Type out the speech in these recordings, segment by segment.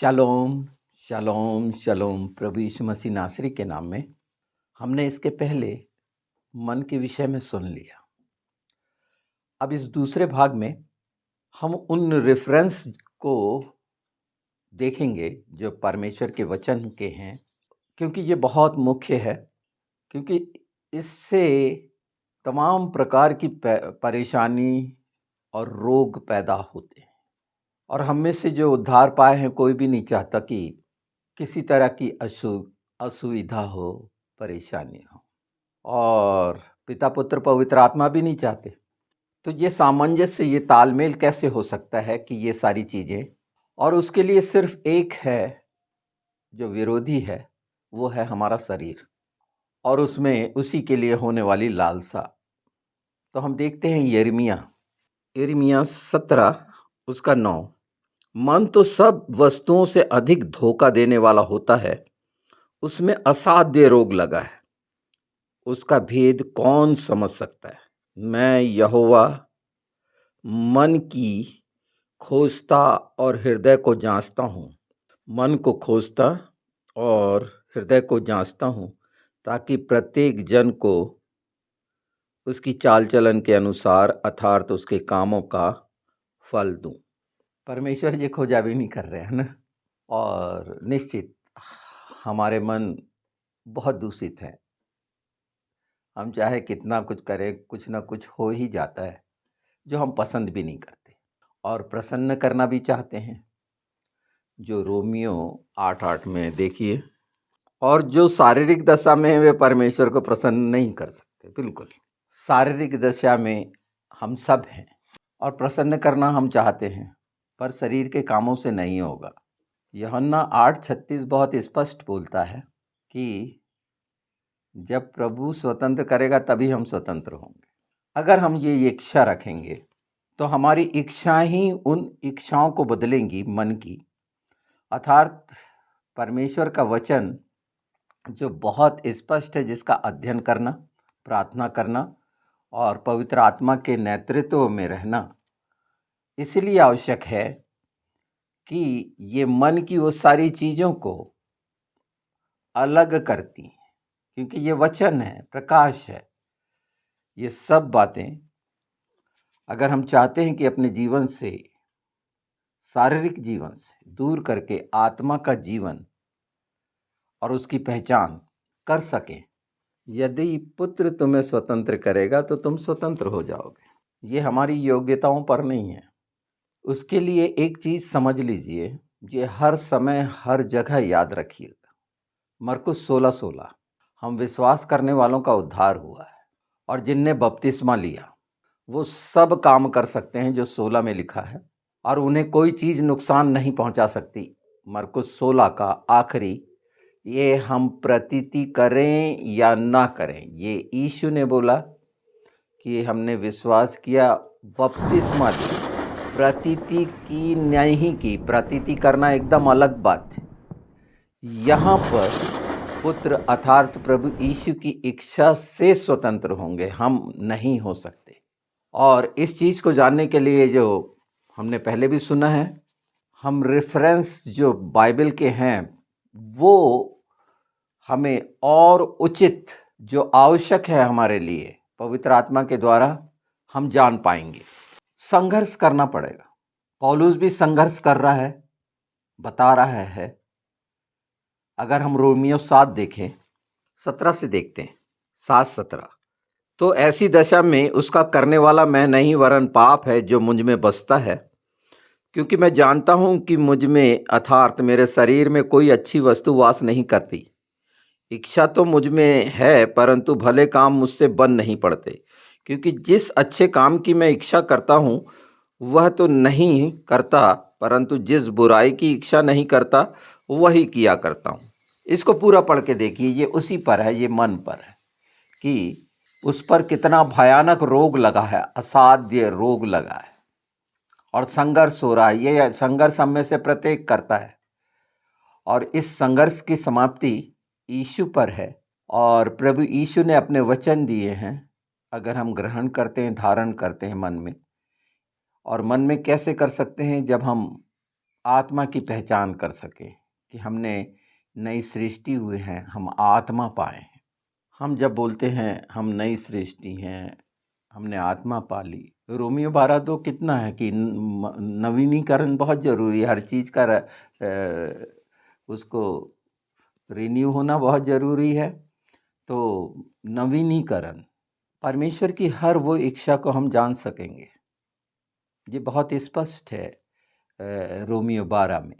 Shalom, शालोम, शालोम। प्रभु यीशु मसीह नासरी के नाम में हमने इसके पहले मन के विषय में सुन लिया। अब इस दूसरे भाग में हम उन रेफरेंस को देखेंगे जो परमेश्वर के वचन के हैं, क्योंकि ये बहुत मुख्य है। क्योंकि इससे तमाम प्रकार की परेशानी और रोग पैदा होते हैं, और हम में से जो उद्धार पाए हैं कोई भी नहीं चाहता कि किसी तरह की असुविधा हो, परेशानी हो, और पिता पुत्र पवित्र आत्मा भी नहीं चाहते। तो ये सामंजस्य, ये तालमेल कैसे हो सकता है कि ये सारी चीज़ें, और उसके लिए सिर्फ एक है जो विरोधी है, वो है हमारा शरीर, और उसमें उसी के लिए होने वाली लालसा। तो हम देखते हैं यिर्मयाह 17 उसका 9। मन तो सब वस्तुओं से अधिक धोखा देने वाला होता है, उसमें असाध्य रोग लगा है, उसका भेद कौन समझ सकता है। मैं यहोवा मन की खोजता और हृदय को जांचता हूँ, मन को खोजता और हृदय को जांचता हूँ, ताकि प्रत्येक जन को उसकी चाल चलन के अनुसार अर्थात उसके कामों का फल दूं। परमेश्वर ये खोजा भी नहीं कर रहे हैं ना। और निश्चित हमारे मन बहुत दूषित हैं। हम चाहे कितना कुछ करें, कुछ ना कुछ हो ही जाता है जो हम पसंद भी नहीं करते, और प्रसन्न करना भी चाहते हैं, जो रोमियो 8:8 में देखिए। और जो शारीरिक दशा में है वे परमेश्वर को प्रसन्न नहीं कर सकते। बिल्कुल शारीरिक दशा में हम सब हैं, और प्रसन्न करना हम चाहते हैं, पर शरीर के कामों से नहीं होगा। यूहन्ना 8:36 बहुत स्पष्ट बोलता है कि जब प्रभु स्वतंत्र करेगा तभी हम स्वतंत्र होंगे। अगर हम ये इच्छा रखेंगे तो हमारी इच्छा ही उन इच्छाओं को बदलेंगी मन की, अर्थात परमेश्वर का वचन जो बहुत स्पष्ट है, जिसका अध्ययन करना, प्रार्थना करना और पवित्र आत्मा के नेतृत्व में रहना इसलिए आवश्यक है कि ये मन की वो सारी चीज़ों को अलग करती हैं, क्योंकि ये वचन है, प्रकाश है। ये सब बातें अगर हम चाहते हैं कि अपने जीवन से, शारीरिक जीवन से दूर करके आत्मा का जीवन और उसकी पहचान कर सकें, यदि पुत्र तुम्हें स्वतंत्र करेगा तो तुम स्वतंत्र हो जाओगे। ये हमारी योग्यताओं पर नहीं है। उसके लिए एक चीज़ समझ लीजिए, ये हर समय हर जगह याद रखिएगा। मरकुस 16:16, हम विश्वास करने वालों का उद्धार हुआ है, और जिनने बपतिस्मा लिया वो सब काम कर सकते हैं जो 16 में लिखा है, और उन्हें कोई चीज़ नुकसान नहीं पहुंचा सकती। मरकुस 16 का आखिरी, ये हम प्रतीति करें या ना करें, ये यीशु ने बोला कि हमने विश्वास किया, बपतिस्मा लिया, प्रतीति की नहीं की। प्रतीति करना एकदम अलग बात है। यहाँ पर पुत्र अर्थात प्रभु यीशु की इच्छा से स्वतंत्र होंगे, हम नहीं हो सकते। और इस चीज़ को जानने के लिए जो हमने पहले भी सुना है, हम रेफरेंस जो बाइबल के हैं वो हमें और उचित जो आवश्यक है हमारे लिए पवित्र आत्मा के द्वारा हम जान पाएंगे। संघर्ष करना पड़ेगा। पौलुस भी संघर्ष कर रहा है, बता रहा है। अगर हम रोमियो 7 देखें, 17 से देखते हैं, 7:17, तो ऐसी दशा में उसका करने वाला मैं नहीं वरन पाप है जो मुझ में बसता है, क्योंकि मैं जानता हूं कि मुझ में अर्थात मेरे शरीर में कोई अच्छी वस्तु वास नहीं करती। इच्छा तो मुझ में है, परंतु भले काम मुझसे बन नहीं पड़ते, क्योंकि जिस अच्छे काम की मैं इच्छा करता हूँ वह तो नहीं करता, परंतु जिस बुराई की इच्छा नहीं करता वही किया करता हूँ। इसको पूरा पढ़ के देखिए, ये उसी पर है, ये मन पर है कि उस पर कितना भयानक रोग लगा है, असाध्य रोग लगा है, और संघर्ष हो रहा है। ये संघर्ष हम में से प्रत्येक करता है, और इस संघर्ष की समाप्ति यीशु पर है, और प्रभु यीशु ने अपने वचन दिए हैं। अगर हम ग्रहण करते हैं, धारण करते हैं मन में, और मन में कैसे कर सकते हैं, जब हम आत्मा की पहचान कर सकें कि हमने नई सृष्टि हुए हैं, हम आत्मा पाए हैं। हम जब बोलते हैं हम नई सृष्टि हैं, हमने आत्मा पा ली, रोमियो 12:2 कितना है कि नवीनीकरण बहुत ज़रूरी है। हर चीज़ का उसको रिन्यू होना बहुत ज़रूरी है। तो नवीनीकरण, परमेश्वर की हर वो इच्छा को हम जान सकेंगे। ये बहुत स्पष्ट है रोमियो 12 में।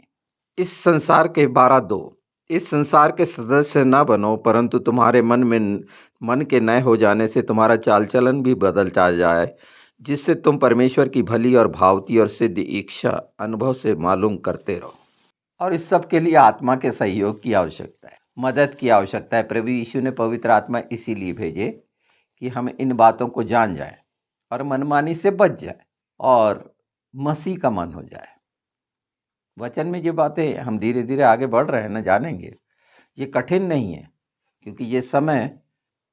इस संसार के 12:2, इस संसार के सदस्य न बनो, परंतु तुम्हारे मन के नए हो जाने से तुम्हारा चाल चलन भी बदलता जाए, जिससे तुम परमेश्वर की भली और भावती और सिद्ध इच्छा अनुभव से मालूम करते रहो। और इस सब के लिए आत्मा के सहयोग की आवश्यकता है, मदद की आवश्यकता है। प्रभु यीशु ने पवित्र आत्मा इसीलिए भेजे कि हम इन बातों को जान जाए और मनमानी से बच जाए और मसीह का मन हो जाए। वचन में ये बातें हम धीरे धीरे आगे बढ़ रहे हैं ना, जानेंगे। ये कठिन नहीं है, क्योंकि ये समय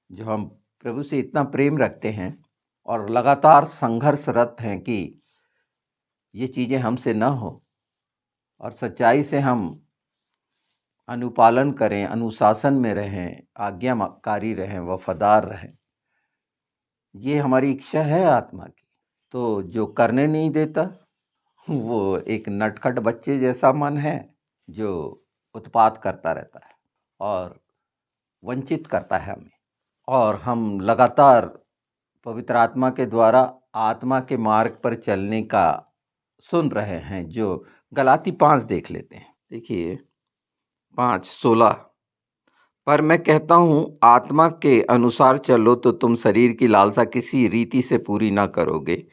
जो हम प्रभु से इतना प्रेम रखते हैं और लगातार संघर्षरत हैं कि ये चीज़ें हमसे न हो और सच्चाई से हम अनुपालन करें, अनुशासन में रहें, आज्ञाकारी रहें, वफादार रहें, ये हमारी इच्छा है आत्मा की। तो जो करने नहीं देता वो एक नटखट बच्चे जैसा मन है जो उत्पात करता रहता है और वंचित करता है हमें। और हम लगातार पवित्र आत्मा के द्वारा आत्मा के मार्ग पर चलने का सुन रहे हैं, जो गलाती 5 देख लेते हैं। देखिए 5:16, पर मैं कहता हूँ आत्मा के अनुसार चलो तो तुम शरीर की लालसा किसी रीति से पूरी ना करोगे,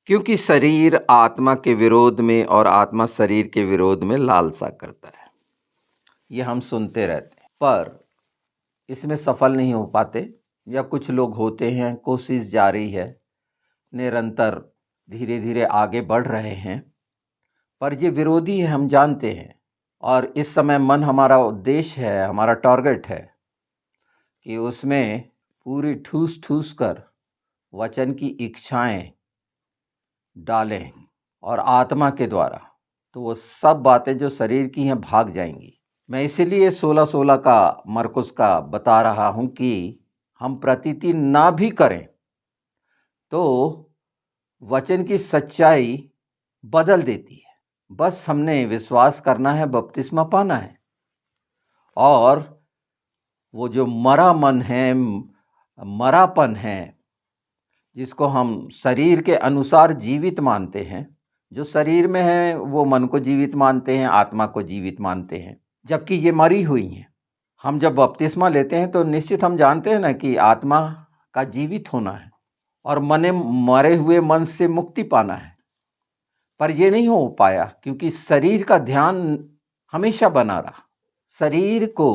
क्योंकि शरीर आत्मा के विरोध में और आत्मा शरीर के विरोध में लालसा करता है। ये हम सुनते रहते हैं पर इसमें सफल नहीं हो पाते, या कुछ लोग होते हैं, कोशिश जारी है, निरंतर धीरे धीरे आगे बढ़ रहे हैं, पर ये विरोधी है, हम जानते हैं। और इस समय मन हमारा उद्देश्य है, हमारा टारगेट है कि उसमें पूरी ठूस ठूस कर वचन की इच्छाएं डालें और आत्मा के द्वारा, तो वो सब बातें जो शरीर की हैं भाग जाएंगी। मैं इसीलिए 16:16 का मरकुस का बता रहा हूं कि हम प्रतीति ना भी करें तो वचन की सच्चाई बदल देती है। बस हमने विश्वास करना है, बपतिस्मा पाना है, और वो जो मरा मन है, मरापन है, जिसको हम शरीर के अनुसार जीवित मानते हैं, जो शरीर में है वो मन को जीवित मानते हैं, आत्मा को जीवित मानते हैं, जबकि ये मरी हुई हैं। हम जब बपतिस्मा लेते हैं तो निश्चित हम जानते हैं ना कि आत्मा का जीवित होना है और मरे हुए मन से मुक्ति पाना है, पर ये नहीं हो पाया क्योंकि शरीर का ध्यान हमेशा बना रहा। शरीर को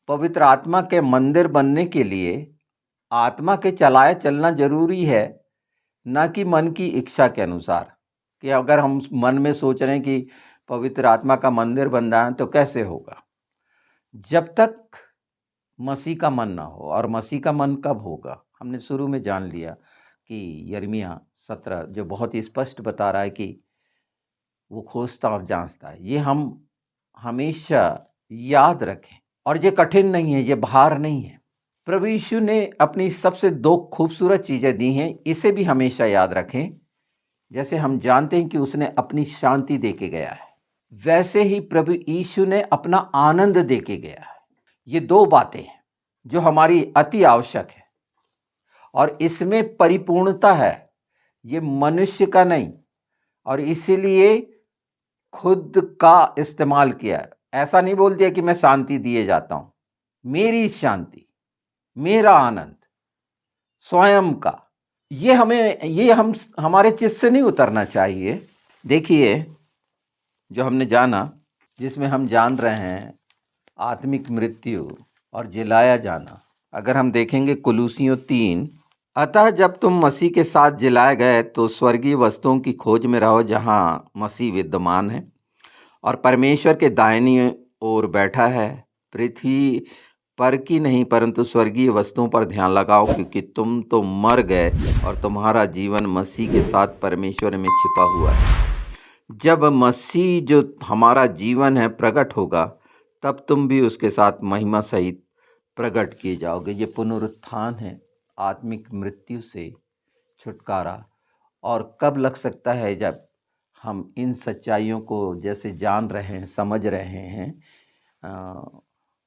पवित्र आत्मा के मंदिर बनने के लिए आत्मा के चलाए चलना जरूरी है, न कि मन की इच्छा के अनुसार। कि अगर हम मन में सोच रहे हैं कि पवित्र आत्मा का मंदिर बन रहा है तो कैसे होगा, जब तक मसीह का मन ना हो। और मसीह का मन कब होगा, हमने शुरू में जान लिया कि यिर्मयाह 17 जो बहुत ही स्पष्ट बता रहा है कि वो खोजता और जांचता है। ये हम हमेशा याद रखें, और ये कठिन नहीं है, ये भार नहीं है। प्रभु यीशु ने अपनी सबसे 2 खूबसूरत चीज़ें दी हैं, इसे भी हमेशा याद रखें। जैसे हम जानते हैं कि उसने अपनी शांति दे के गया है, वैसे ही प्रभु यीशु ने अपना आनंद दे के गया है। ये 2 बातें हैं जो हमारी अति आवश्यक है, और इसमें परिपूर्णता है, ये मनुष्य का नहीं। और इसीलिए खुद का इस्तेमाल किया है। ऐसा नहीं बोल दिया कि मैं शांति दिए जाता हूं, मेरी शांति, मेरा आनंद स्वयं का। ये हम हमारे चित्त से नहीं उतरना चाहिए। देखिए जो हमने जाना, जिसमें हम जान रहे हैं आत्मिक मृत्यु और जिलाया जाना। अगर हम देखेंगे कुलूसियों 3, अतः जब तुम मसीह के साथ जिलाए गए तो स्वर्गीय वस्तुओं की खोज में रहो, जहां मसीह विद्यमान है और परमेश्वर के दाहिनी ओर बैठा है। पृथ्वी पर की नहीं परंतु स्वर्गीय वस्तुओं पर ध्यान लगाओ, क्योंकि तुम तो मर गए और तुम्हारा जीवन मसीह के साथ परमेश्वर में छिपा हुआ है। जब मसीह जो हमारा जीवन है प्रकट होगा, तब तुम भी उसके साथ महिमा सहित प्रकट किए जाओगे। ये पुनरुत्थान है, आत्मिक मृत्यु से छुटकारा। और कब लग सकता है? जब हम इन सच्चाइयों को जैसे जान रहे हैं, समझ रहे हैं, अ,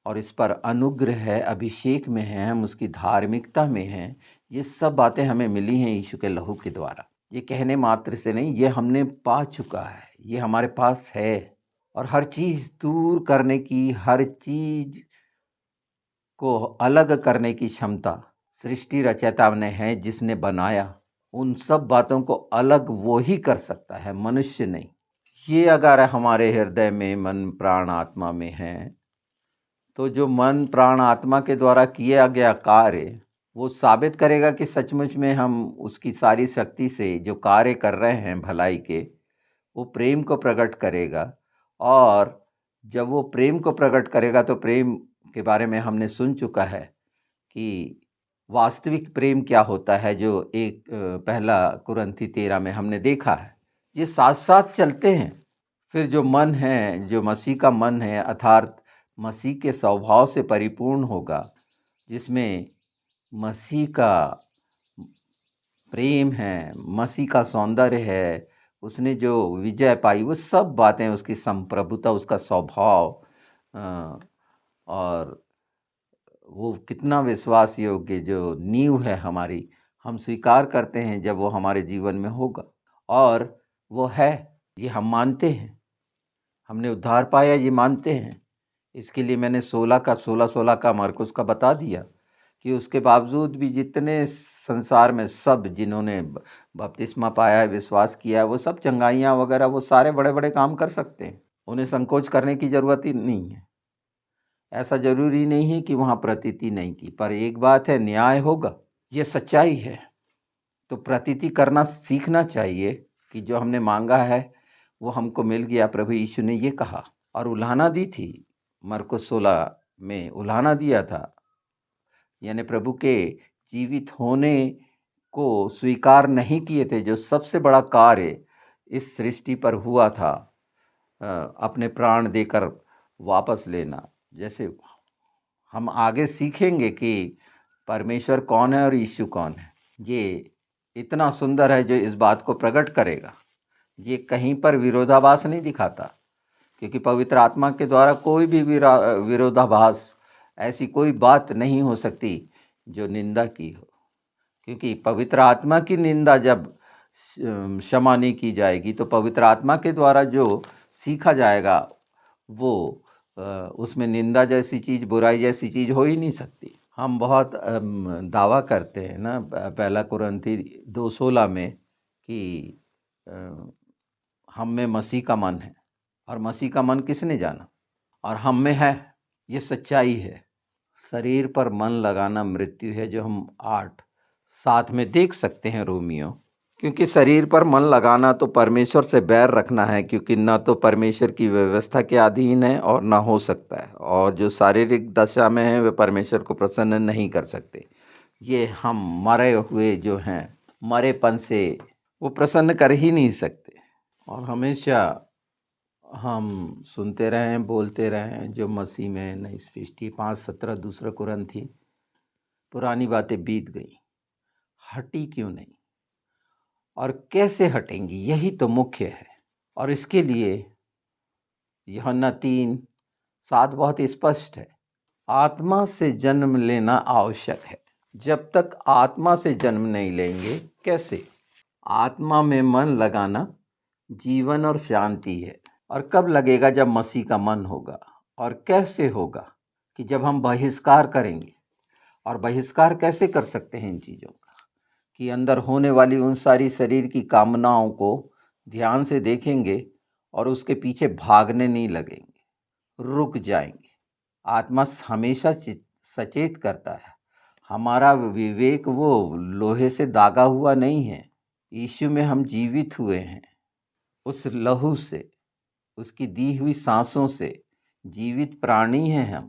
और इस पर अनुग्रह है, अभिषेक में हैं, हम उसकी धार्मिकता में हैं। ये सब बातें हमें मिली हैं यीशु के लहू के द्वारा। ये कहने मात्र से नहीं, ये हमने पा चुका है, ये हमारे पास है। और हर चीज़ दूर करने की, हर चीज़ को अलग करने की क्षमता सृष्टि रचयिता ने है, जिसने बनाया। उन सब बातों को अलग वो ही कर सकता है, मनुष्य नहीं। ये अगर हमारे हृदय में, मन प्राण आत्मा में है, तो जो मन प्राण आत्मा के द्वारा किया गया कार्य वो साबित करेगा कि सचमुच में हम उसकी सारी शक्ति से जो कार्य कर रहे हैं भलाई के, वो प्रेम को प्रकट करेगा। और जब वो प्रेम को प्रकट करेगा, तो प्रेम के बारे में हमने सुन चुका है कि वास्तविक प्रेम क्या होता है, जो एक पहला कुरिन्थी 13 में हमने देखा है। ये साथ साथ चलते हैं। फिर जो मन है, जो मसीह का मन है, अर्थात मसीह के स्वभाव से परिपूर्ण होगा, जिसमें मसीह का प्रेम है, मसीह का सौंदर्य है, उसने जो विजय पाई, वो सब बातें, उसकी संप्रभुता, उसका स्वभाव, अ, और वो कितना विश्वास योग्य जो नींव है हमारी, हम स्वीकार करते हैं जब वो हमारे जीवन में होगा। और वो है, ये हम मानते हैं। हमने उद्धार पाया, ये मानते हैं। इसके लिए मैंने 16 का मरकुस का बता दिया कि उसके बावजूद भी जितने संसार में सब जिन्होंने बपतिस्मा पाया है, विश्वास किया है, वो सब चंगाइयाँ वगैरह, वो सारे बड़े बड़े काम कर सकते हैं। उन्हें संकोच करने की ज़रूरत ही नहीं है। ऐसा ज़रूरी नहीं है कि वहाँ प्रतीति नहीं थी, पर एक बात है, न्याय होगा, ये सच्चाई है। तो प्रतीति करना सीखना चाहिए कि जो हमने मांगा है वो हमको मिल गया। प्रभु यीशु ने ये कहा और उलाहना दी थी, मरकुस 16 में उलाहना दिया था, यानी प्रभु के जीवित होने को स्वीकार नहीं किए थे, जो सबसे बड़ा कार्य इस सृष्टि पर हुआ था, अपने प्राण देकर वापस लेना। जैसे हम आगे सीखेंगे कि परमेश्वर कौन है और यीशु कौन है, ये इतना सुंदर है जो इस बात को प्रकट करेगा। ये कहीं पर विरोधाभास नहीं दिखाता, क्योंकि पवित्र आत्मा के द्वारा कोई भी विरोधाभास, ऐसी कोई बात नहीं हो सकती जो निंदा की हो। क्योंकि पवित्र आत्मा की निंदा जब क्षमा नहीं की जाएगी, तो पवित्र आत्मा के द्वारा जो सीखा जाएगा वो उसमें निंदा जैसी चीज़, बुराई जैसी चीज़ हो ही नहीं सकती। हम बहुत दावा करते हैं ना, पहला कुरिन्थी 2:16 में कि हम में मसीह का मन है, और मसीह का मन किसने जाना, और हम में है। ये सच्चाई है। शरीर पर मन लगाना मृत्यु है, जो हम 8:7 में देख सकते हैं, रोमियो। क्योंकि शरीर पर मन लगाना तो परमेश्वर से बैर रखना है, क्योंकि न तो परमेश्वर की व्यवस्था के अधीन है और न हो सकता है, और जो शारीरिक दशा में है वे परमेश्वर को प्रसन्न नहीं कर सकते। ये हम मरे हुए जो हैं, मरेपन से वो प्रसन्न कर ही नहीं सकते। और हमेशा हम सुनते रहें, बोलते रहें, जो मसीह में नई सृष्टि, 5:17 दूसरा कुरिन्थी, पुरानी बातें बीत गई, हटी क्यों नहीं और कैसे हटेंगी, यही तो मुख्य है। और इसके लिए यूहन्ना 3:7 बहुत स्पष्ट है, आत्मा से जन्म लेना आवश्यक है। जब तक आत्मा से जन्म नहीं लेंगे कैसे? आत्मा में मन लगाना जीवन और शांति है। और कब लगेगा? जब मसीह का मन होगा। और कैसे होगा? कि जब हम बहिष्कार करेंगे। और बहिष्कार कैसे कर सकते हैं इन चीज़ों का? कि अंदर होने वाली उन सारी शरीर की कामनाओं को ध्यान से देखेंगे और उसके पीछे भागने नहीं लगेंगे, रुक जाएंगे। आत्मा हमेशा सचेत करता है। हमारा विवेक वो लोहे से दागा हुआ नहीं है। यीशु में हम जीवित हुए हैं, उस लहू से, उसकी दी हुई सांसों से जीवित प्राणी हैं हम।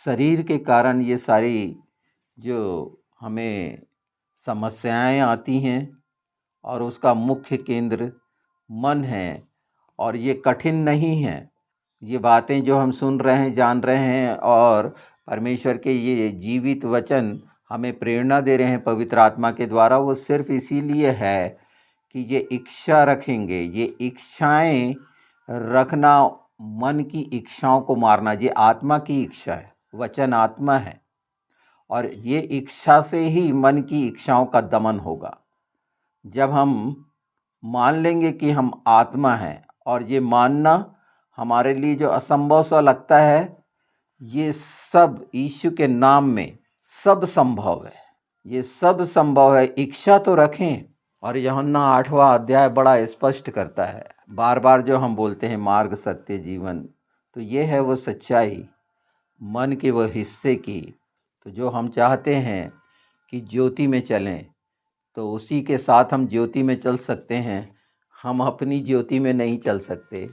शरीर के कारण ये सारी जो हमें समस्याएं आती हैं, और उसका मुख्य केंद्र मन है, और ये कठिन नहीं है। ये बातें जो हम सुन रहे हैं, जान रहे हैं, और परमेश्वर के ये जीवित वचन हमें प्रेरणा दे रहे हैं पवित्र आत्मा के द्वारा, वो सिर्फ इसीलिए है कि ये इच्छा रखेंगे। ये इच्छाएं रखना, मन की इच्छाओं को मारना, ये आत्मा की इच्छा है। वचन आत्मा है, और ये इच्छा से ही मन की इच्छाओं का दमन होगा। जब हम मान लेंगे कि हम आत्मा हैं, और ये मानना हमारे लिए जो असंभव सा लगता है, ये सब यीशु के नाम में सब संभव है। ये सब संभव है। इच्छा तो रखें। और यूहन्ना 8वां अध्याय बड़ा स्पष्ट करता है। बार बार जो हम बोलते हैं मार्ग, सत्य, जीवन, तो ये है वो सच्चाई मन के वो हिस्से की। तो जो हम चाहते हैं कि ज्योति में चलें, तो उसी के साथ हम ज्योति में चल सकते हैं। हम अपनी ज्योति में नहीं चल सकते,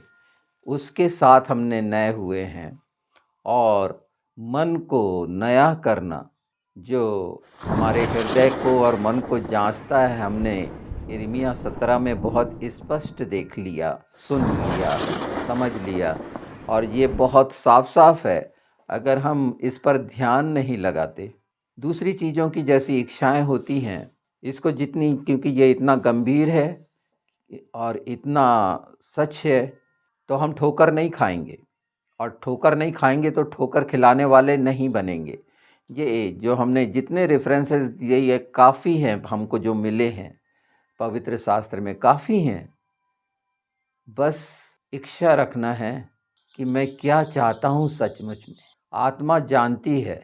उसके साथ हमने नए हुए हैं। और मन को नया करना, जो हमारे हृदय को और मन को जांचता है, हमने यिर्मयाह 17 में बहुत स्पष्ट देख लिया, सुन लिया, समझ लिया। और ये बहुत साफ साफ है अगर हम इस पर ध्यान नहीं लगाते। दूसरी चीज़ों की जैसी इच्छाएं होती हैं, इसको जितनी, क्योंकि ये इतना गंभीर है और इतना सच है, तो हम ठोकर नहीं खाएंगे। और ठोकर नहीं खाएंगे तो ठोकर खिलाने वाले नहीं बनेंगे। ये जो हमने जितने रेफरेंसेस दिए, ये काफ़ी हैं हमको जो मिले हैं पवित्र शास्त्र में, काफ़ी हैं। बस इच्छा रखना है कि मैं क्या चाहता हूँ सचमुच में। आत्मा जानती है,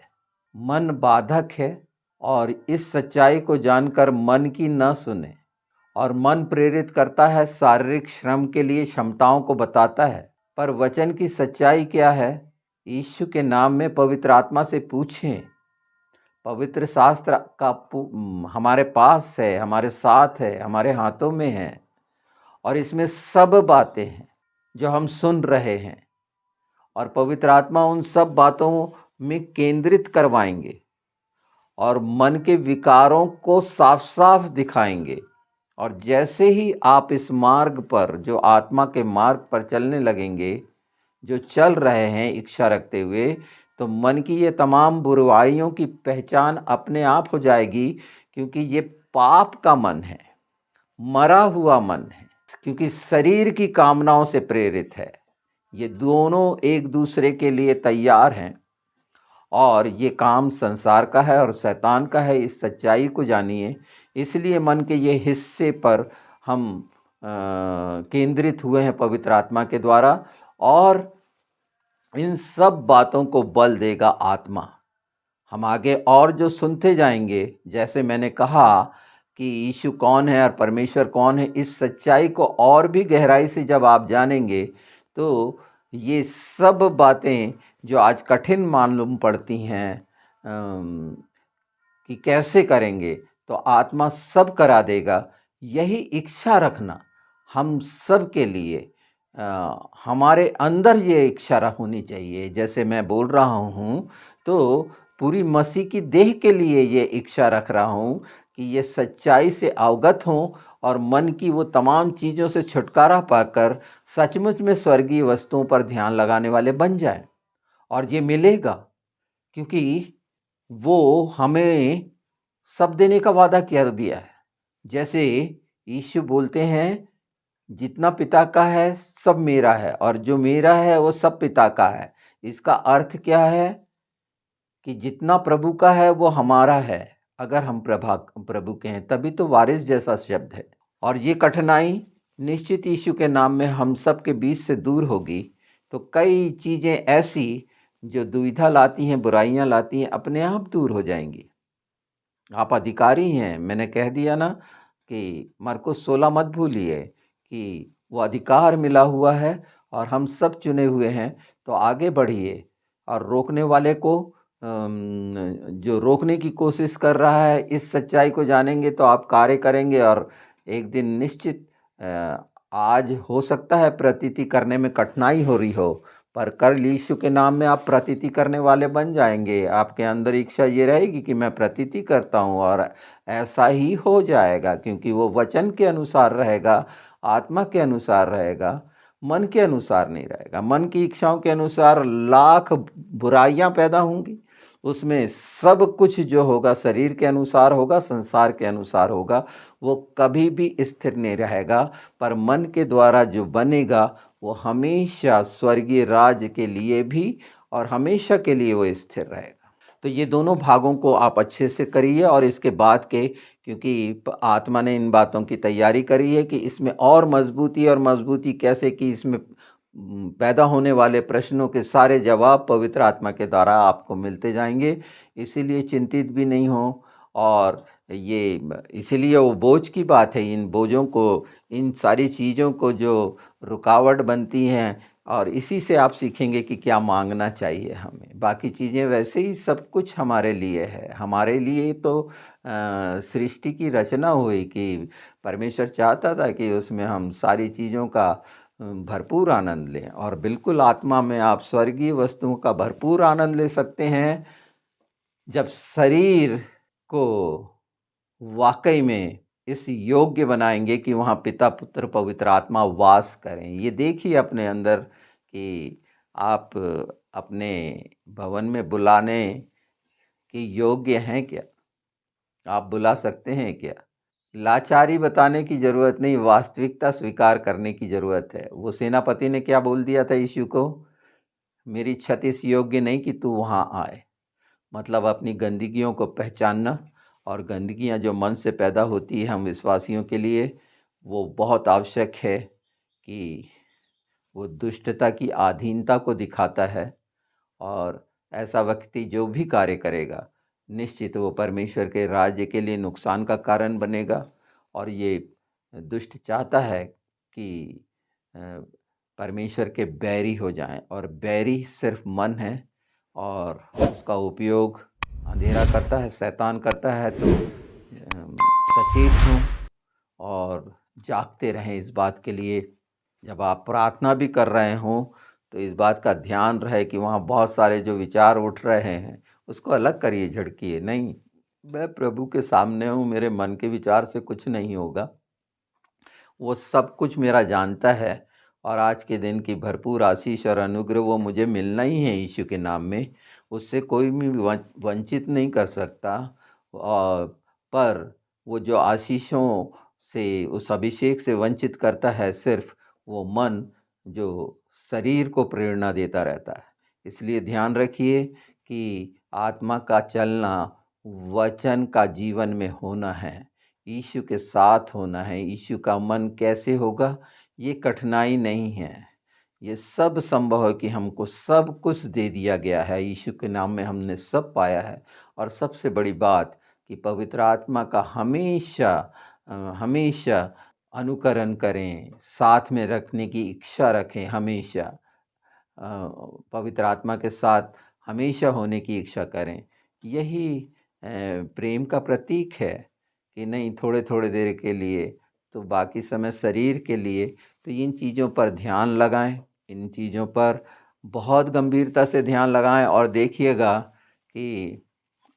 मन बाधक है, और इस सच्चाई को जानकर मन की न सुने। और मन प्रेरित करता है शारीरिक श्रम के लिए, क्षमताओं को बताता है। पर वचन की सच्चाई क्या है? यीशु के नाम में पवित्र आत्मा से पूछें। पवित्र शास्त्र का हमारे पास है, हमारे साथ है, हमारे हाथों में है, और इसमें सब बातें हैं जो हम सुन रहे हैं। और पवित्र आत्मा उन सब बातों में केंद्रित करवाएंगे और मन के विकारों को साफ साफ दिखाएंगे। और जैसे ही आप इस मार्ग पर, जो आत्मा के मार्ग पर चलने लगेंगे, जो चल रहे हैं इच्छा रखते हुए, तो मन की ये तमाम बुराइयों की पहचान अपने आप हो जाएगी। क्योंकि ये पाप का मन है, मरा हुआ मन है, क्योंकि शरीर की कामनाओं से प्रेरित है। ये दोनों एक दूसरे के लिए तैयार हैं, और ये काम संसार का है और शैतान का है। इस सच्चाई को जानिए। इसलिए मन के ये हिस्से पर हम केंद्रित हुए हैं पवित्र आत्मा के द्वारा, और इन सब बातों को बल देगा आत्मा। हम आगे और जो सुनते जाएंगे, जैसे मैंने कहा कि यीशु कौन है और परमेश्वर कौन है, इस सच्चाई को और भी गहराई से जब आप जानेंगे, तो ये सब बातें जो आज कठिन मालूम पड़ती हैं कि कैसे करेंगे, तो आत्मा सब करा देगा। यही इच्छा रखना हम सब के लिए, हमारे अंदर ये इच्छा होनी चाहिए। जैसे मैं बोल रहा हूँ, तो पूरी मसीह की देह के लिए ये इच्छा रख रहा हूँ कि ये सच्चाई से अवगत हों, और मन की वो तमाम चीज़ों से छुटकारा पाकर सचमुच में स्वर्गीय वस्तुओं पर ध्यान लगाने वाले बन जाएं। और ये मिलेगा, क्योंकि वो हमें सब देने का वादा कर दिया है। जैसे यीशु बोलते हैं, जितना पिता का है सब मेरा है, और जो मेरा है वो सब पिता का है। इसका अर्थ क्या है? कि जितना प्रभु का है वो हमारा है। अगर हम प्रभु के हैं, तभी तो वारिस जैसा शब्द है। और ये कठिनाई निश्चित यीशु के नाम में हम सब के बीच से दूर होगी। तो कई चीज़ें ऐसी जो दुविधा लाती हैं, बुराइयां लाती हैं, अपने आप दूर हो जाएंगी। आप अधिकारी हैं। मैंने कह दिया ना कि मरकुस 16 मत भूलिए कि वो अधिकार मिला हुआ है, और हम सब चुने हुए हैं। तो आगे बढ़िए, और रोकने वाले को, जो रोकने की कोशिश कर रहा है, इस सच्चाई को जानेंगे तो आप कार्य करेंगे। और एक दिन निश्चित, आज हो सकता है प्रतीति करने में कठिनाई हो रही हो, पर कल यीशु के नाम में आप प्रतीति करने वाले बन जाएंगे। आपके अंदर इच्छा ये रहेगी कि मैं प्रतीति करता हूँ, और ऐसा ही हो जाएगा, क्योंकि वो वचन के अनुसार रहेगा, आत्मा के अनुसार रहेगा। मन के अनुसार नहीं रहेगा। मन की इच्छाओं के अनुसार लाख बुराइयां पैदा होंगी। उसमें सब कुछ जो होगा शरीर के अनुसार होगा, संसार के अनुसार होगा। वो कभी भी स्थिर नहीं रहेगा। पर मन के द्वारा जो बनेगा वो हमेशा स्वर्गीय राज्य के लिए भी और हमेशा के लिए वो स्थिर रहेगा। तो ये दोनों भागों को आप अच्छे से करिए और इसके बाद के, क्योंकि आत्मा ने इन बातों की तैयारी करी है कि इसमें और मजबूती कैसे कि इसमें पैदा होने वाले प्रश्नों के सारे जवाब पवित्र आत्मा के द्वारा आपको मिलते जाएंगे। इसीलिए चिंतित भी नहीं हो। और ये इसीलिए वो बोझ की बात है, इन बोझों को, इन सारी चीज़ों को जो रुकावट बनती हैं, और इसी से आप सीखेंगे कि क्या मांगना चाहिए हमें। बाकी चीज़ें वैसे ही सब कुछ हमारे लिए है। हमारे लिए तो सृष्टि की रचना हुई कि परमेश्वर चाहता था कि उसमें हम सारी चीज़ों का भरपूर आनंद लें। और बिल्कुल आत्मा में आप स्वर्गीय वस्तुओं का भरपूर आनंद ले सकते हैं जब शरीर को वाकई में इस योग्य बनाएंगे कि वहाँ पिता, पुत्र, पवित्र आत्मा वास करें। ये देखिए अपने अंदर कि आप अपने भवन में बुलाने के योग्य हैं क्या? आप बुला सकते हैं क्या? लाचारी बताने की ज़रूरत नहीं, वास्तविकता स्वीकार करने की ज़रूरत है। वो सेनापति ने क्या बोल दिया था यीशु को? मेरी छत इस योग्य नहीं कि तू वहाँ आए। मतलब अपनी गंदगियों को पहचानना, और गंदगियाँ जो मन से पैदा होती है हम विश्वासियों के लिए, वो बहुत आवश्यक है कि वो दुष्टता की अधीनता को दिखाता है। और ऐसा व्यक्ति जो भी कार्य करेगा निश्चित वो परमेश्वर के राज्य के लिए नुकसान का कारण बनेगा। और ये दुष्ट चाहता है कि अ, परमेश्वर के बैरी हो जाएं, और बैरी सिर्फ मन है और उसका उपयोग अंधेरा करता है, शैतान करता है। तो सचेत हों और जागते रहें इस बात के लिए। जब आप प्रार्थना भी कर रहे हों तो इस बात का ध्यान रहे कि वहाँ बहुत सारे जो विचार उठ रहे हैं उसको अलग करिए, झड़किए नहीं। मैं प्रभु के सामने हूँ, मेरे मन के विचार से कुछ नहीं होगा, वो सब कुछ मेरा जानता है। और आज के दिन की भरपूर आशीष और अनुग्रह वो मुझे मिलना ही है यीशु के नाम में। उससे कोई भी वंचित नहीं कर सकता। और पर वो जो आशीषों से, उस अभिषेक से वंचित करता है सिर्फ वो मन जो शरीर को प्रेरणा देता रहता है। इसलिए ध्यान रखिए कि आत्मा का चलना वचन का जीवन में होना है, यीशु के साथ होना है। यीशु का मन कैसे होगा, ये कठिनाई नहीं है। ये सब संभव है कि हमको सब कुछ दे दिया गया है, यीशु के नाम में हमने सब पाया है। और सबसे बड़ी बात कि पवित्र आत्मा का हमेशा हमेशा अनुकरण करें, साथ में रखने की इच्छा रखें हमेशा। पवित्र आत्मा के साथ हमेशा होने की इच्छा करें। यही प्रेम का प्रतीक है कि नहीं थोड़े थोड़े देर के लिए, तो बाकी समय शरीर के लिए। तो इन चीज़ों पर ध्यान लगाएं, इन चीज़ों पर बहुत गंभीरता से ध्यान लगाएं। और देखिएगा कि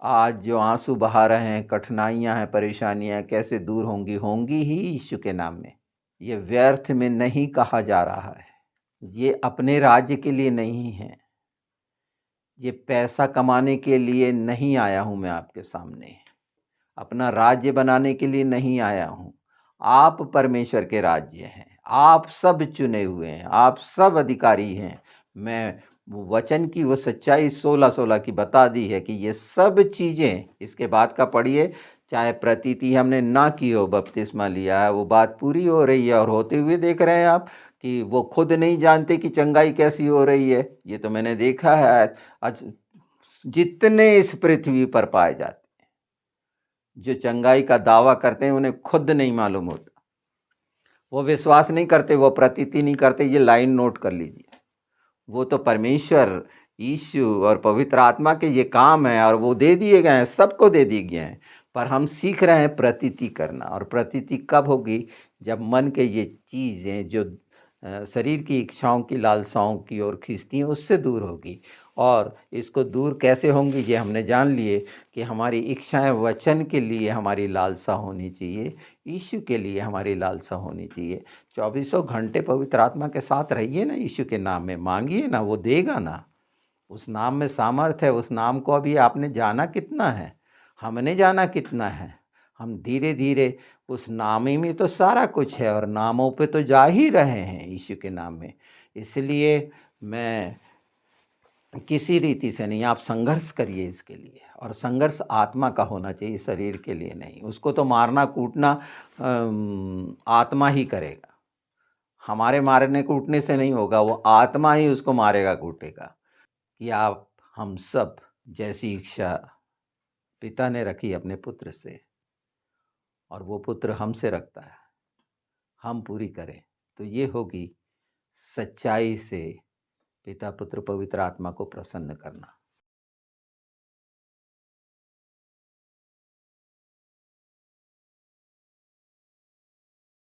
आज जो आंसू बहा रहे हैं, कठिनाइयां हैं, परेशानियां हैं, कैसे दूर होंगी, होंगी ही यीशु के नाम में। ये व्यर्थ में नहीं कहा जा रहा है, ये अपने राज्य के लिए नहीं है, ये पैसा कमाने के लिए नहीं आया हूँ मैं आपके सामने, अपना राज्य बनाने के लिए नहीं आया हूँ। आप परमेश्वर के राज्य हैं, आप सब चुने हुए हैं, आप सब अधिकारी हैं। मैं वो वचन की वो सच्चाई 16-16 की बता दी है कि ये सब चीज़ें, इसके बाद का पढ़िए, चाहे प्रतीति हमने ना की हो, बपतिस्मा लिया है, वो बात पूरी हो रही है। और होते हुए देख रहे हैं आप कि वो खुद नहीं जानते कि चंगाई कैसी हो रही है। ये तो मैंने देखा है। आज जितने इस पृथ्वी पर पाए जाते जो चंगाई का दावा करते हैं उन्हें खुद नहीं मालूम होता, वो विश्वास नहीं करते, वो प्रतीति नहीं करते। ये लाइन नोट कर लीजिए। वो तो परमेश्वर, यीशु और पवित्र आत्मा के ये काम है, और वो दे दिए गए हैं, सबको दे दिए गए हैं। पर हम सीख रहे हैं प्रतीति करना। और प्रतीति कब होगी? जब मन के ये चीज़ें जो शरीर की इच्छाओं की लालसाओं की ओर खींचती हैं, उससे दूर होगी। और इसको दूर कैसे होंगी, ये हमने जान लिए कि हमारी इच्छाएं वचन के लिए हमारी लालसा होनी चाहिए, यीशु के लिए हमारी लालसा होनी चाहिए। चौबीसों घंटे पवित्र आत्मा के साथ रहिए ना, यीशु के नाम में मांगिए ना, वो देगा ना। उस नाम में सामर्थ है। उस नाम को अभी आपने जाना कितना है, हमने जाना कितना है। हम धीरे धीरे उस नाम ही में तो सारा कुछ है, और नामों पे तो जा ही रहे हैं यीशु के नाम में। इसलिए मैं किसी रीति से नहीं, आप संघर्ष करिए इसके लिए, और संघर्ष आत्मा का होना चाहिए, शरीर के लिए नहीं। उसको तो मारना कूटना आत्मा ही करेगा, हमारे मारने कूटने से नहीं होगा, वो आत्मा ही उसको मारेगा कूटेगा। कि आप हम सब जैसी इच्छा पिता ने रखी अपने पुत्र से, और वो पुत्र हमसे रखता है, हम पूरी करें, तो ये होगी सच्चाई से पिता पुत्र पवित्र आत्मा को प्रसन्न करना।